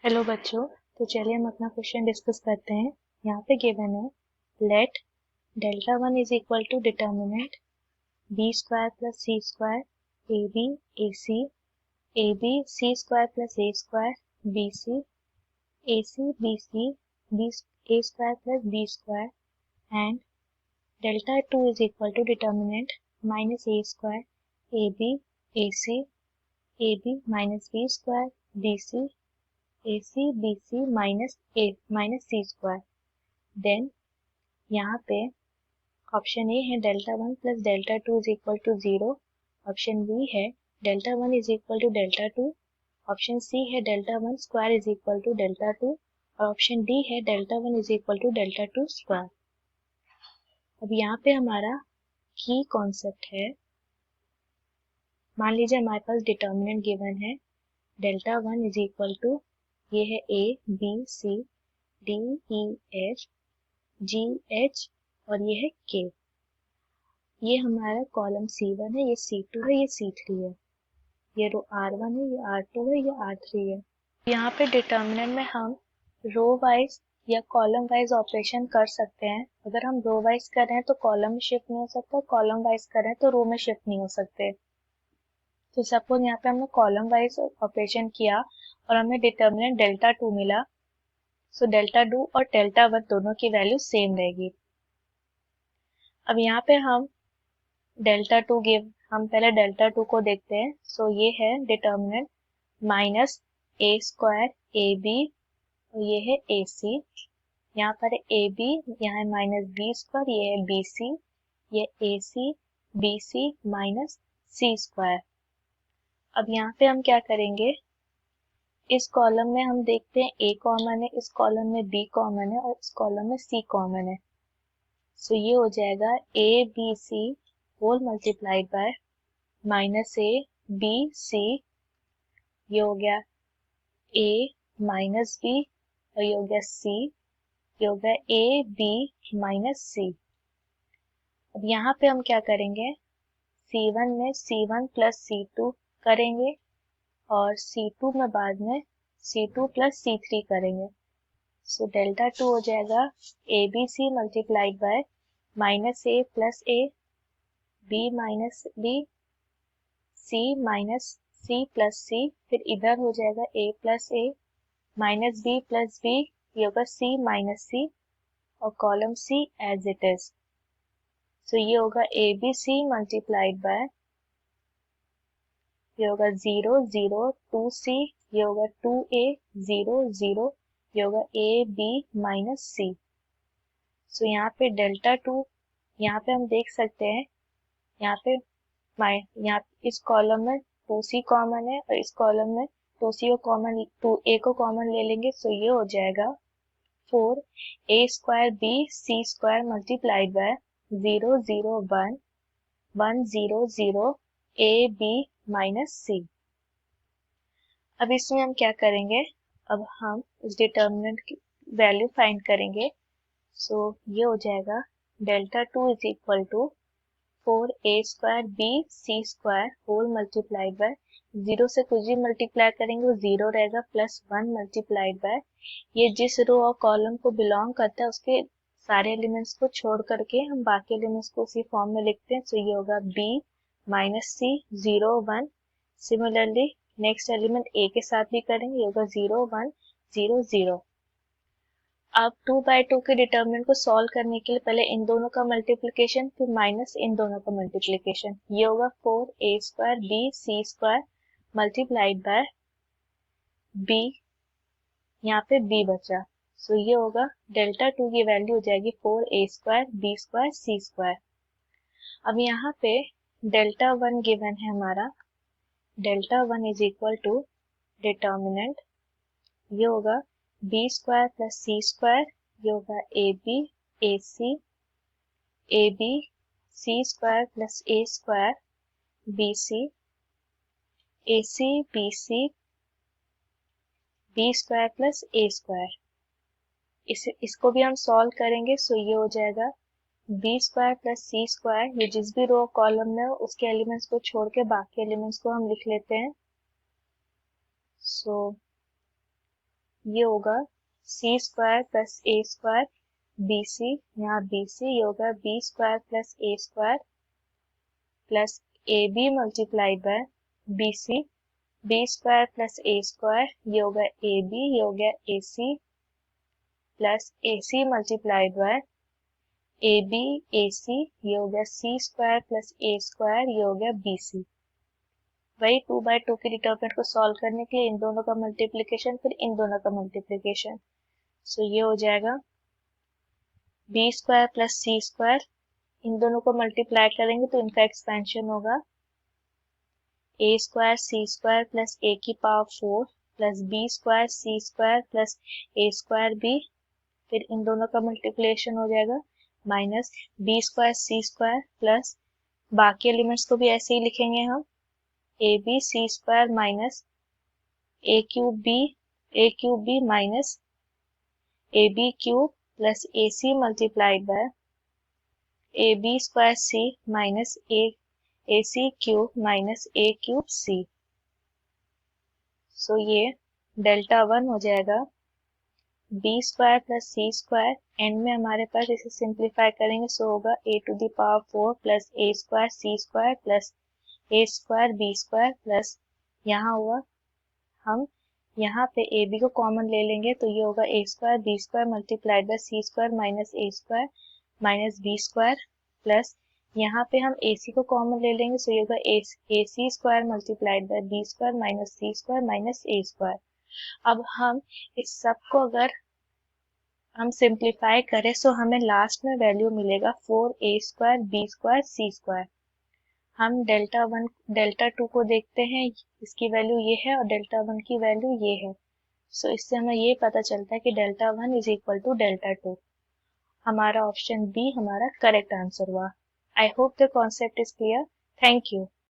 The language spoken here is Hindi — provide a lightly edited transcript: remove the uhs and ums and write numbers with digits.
हेलो बच्चों। तो चलिए हम अपना क्वेश्चन डिस्कस करते हैं। यहाँ पे गिवन है let delta one is equal to determinant b square plus c square a b c square plus a square b c b a square plus b square and delta two is equal to determinant minus a square a b minus b square b c AC BC minus c square. Then यहाँ पे ऑप्शन ए है delta one plus delta two is equal to zero, option B है delta one is equal to delta two, option C है delta one square is equal to delta two और ऑप्शन डी है delta one is equal to delta two square. अब यहाँ पे हमारा की कॉन्सेप्ट है, मान लीजिए हमारे पास डिटर्मिनेंट गिवन है delta one is equal to, ये है a b c d e f g h और ये है के। ये हमारा कॉलम C1 है, ये C2 है, ये C3 है, ये रो R1 है, ये R2 है, ये R3 है। यहाँ पे डिटर्मिनेंट में हम रो वाइज या कॉलम वाइज ऑपरेशन कर सकते हैं। अगर हम रो वाइज कर रहे हैं तो कॉलम में शिफ्ट नहीं हो सकता, कॉलम वाइज कर रहे हैं तो रो में शिफ्ट नहीं हो सकते। तो सपोज यहाँ पे हमने कॉलम वाइज ऑपरेशन किया और हमें डिटर्मिनेंट डेल्टा टू मिला, सो डेल्टा टू और डेल्टा वन दोनों की वैल्यू सेम रहेगी। अब यहाँ पे हम हम पहले डेल्टा टू को देखते हैं। सो ये है determinant minus a square a b और ये है ए सी, यहाँ पर ए बी, यहाँ है माइनस बी स्क्वायर, ये है बी सी, ये ए C B c minus c square. अब यहाँ पे हम क्या करेंगे, इस कॉलम में हम देखते हैं ए कॉमन है, इस कॉलम में बी कॉमन है और इस कॉलम में सी कॉमन है। सो ये हो जाएगा a b c whole multiplied by minus a b c, ये हो गया ए माइनस बी और ये हो गया सी, ये हो गया ए बी माइनस सी। अब यहाँ पे हम क्या करेंगे, C1 में C1 प्लस C2 करेंगे और C2 में बाद में C2 प्लस C3 करेंगे। सो डेल्टा टू हो जाएगा a b c multiplied by minus a plus a b minus b c minus c plus c, फिर इधर हो जाएगा a plus a minus b plus b, ये होगा सी माइनस सी और column c as it is. So ये होगा a b c multiplied by, ये होगा 0 0 2 सी, ये होगा 2 ए 0 0, ये होगा ए बी माइनस सी। सो यहाँ पे डेल्टा टू, यहाँ पे हम देख सकते हैं, यहाँ पे यहाँ इस कॉलम में 2c कॉमन है और इस कॉलम में 2c को कॉमन 2a को कॉमन ले लेंगे। सो ये हो जाएगा 4a square b c square multiplied by 0 0 1 1 0 0 a b minus c. अब इसमें हम क्या करेंगे, अब हम इस डिटर्मिनेंट की वैल्यू फाइंड करेंगे। सो ये हो जाएगा delta two is equal to 4a square b c square whole multiplied by, zero से कुछ भी मल्टीप्लाई करेंगे वो जीरो रहेगा, प्लस 1 मल्टीप्लाइड बाय, ये जिस रो और कॉलम को बिलोंग करता है उसके सारे एलिमेंट्स को छोड़ करके हम बाकी एलिमेंट्स को उसी फॉर्म में लिखते हैं। सो ये होगा b minus c 0 1, similarly next element a के साथ भी करेंगे, ये होगा 0 1 0 0। अब 2 बाई 2 के डिटर्मिनेंट को सॉल्व करने के लिए पहले इन दोनों का मल्टीप्लिकेशन फिर माइनस इन दोनों का मल्टीप्लिकेशन, ये होगा 4a square b c square multiplied by b, यहाँ पे b बचा। सो ये होगा डेल्टा टू की वैल्यू हो जाएगी 4a square b square c square. अब यहाँ पे डेल्टा वन गिवन है हमारा, delta one is equal to determinant, ये होगा b square plus c square, ये होगा a b c square plus a square b c b square plus a square. इसको भी हम सॉल्व करेंगे। सो ये हो जाएगा b square plus c square, ये जिस भी रो कॉलम में हो उसके एलिमेंट्स को छोड़ के बाकी एलिमेंट्स को हम लिख लेते हैं। सो ये होगा c square plus a square b c, यहाँ बी सी ये होगा b square plus a square plus a b multiplied by b c, b square plus a square ये होगा ए बी, ये हो गया a c plus a c multiplied by a b a c, ये हो गया c square plus a square, ये हो गया बी सी। वही 2/2 की डिटर्मिनेंट को सॉल्व करने के लिए इन दोनों का मल्टीप्लिकेशन फिर इन दोनों का मल्टीप्लिकेशन, सो ये हो जाएगा b square plus c square, इन दोनों को मल्टीप्लाई करेंगे तो इनका एक्सपेंशन होगा a square c square plus a की power 4 plus b square c square plus a square b, फिर इन दोनों का मल्टीप्लिकेशन हो जाएगा minus b square c square plus बाकी एलिमेंट्स को भी ऐसे ही लिखेंगे हम a b c square minus a cube b minus a b cube plus a c multiplied by a b square c minus a c cube minus a cube c. So ये डेल्टा 1 हो जाएगा b square plus c square, end में हमारे पास इसे सिंप्लीफाई करेंगे सो होगा a to the power 4 plus a square c square plus a square b square plus यहाँ हुआ हम यहाँ पे ए बी को कॉमन ले लेंगे तो ये होगा a square b square multiplied by c square minus a square minus b square plus यहाँ पे हम ए सी को कॉमन ले लेंगे सो ये होगा a c square multiplied by b square minus c square minus a square. अब हम इस सब को अगर हम सिंप्लीफाई करें सो हमें लास्ट में वैल्यू मिलेगा 4a square b square c square. हम डेल्टा 1 डेल्टा 2 को देखते हैं, इसकी वैल्यू ये है और डेल्टा 1 की वैल्यू ये है, सो इससे हमें ये पता चलता है कि delta 1 is equal to delta 2। हमारा ऑप्शन बी हमारा करेक्ट आंसर हुआ। I hope the concept is clear. Thank you.